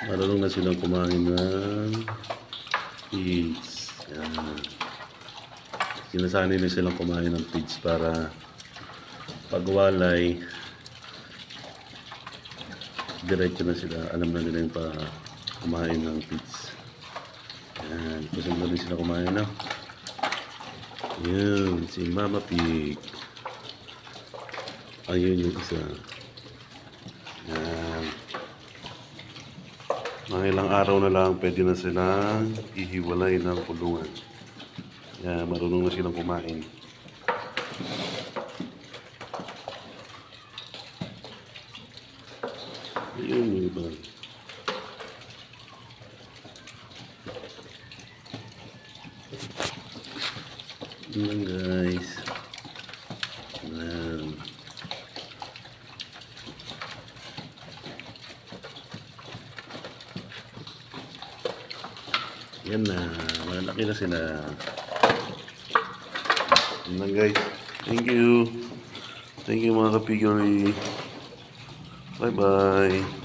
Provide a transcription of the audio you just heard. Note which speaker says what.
Speaker 1: Marunong na silang kumain ng pigs. Yan. Sinasanay na silang kumain ng pigs para pagwalay diretso na sila. Alam na nila yung kumain ng pigs. Yan. Kusog na rin sila kumain na. Yan. Si Mama Pig. Ayun yung isa. Yan. Mga ilang araw na lang pwede na silang ihiwalay ng kulungan. Yan, marunong na silang kumain. Ayun yung iba. Yan guys. Yan. Yan na, malaki na sila. Yan na guys. Thank you. Thank you mga kapiguri. Bye bye.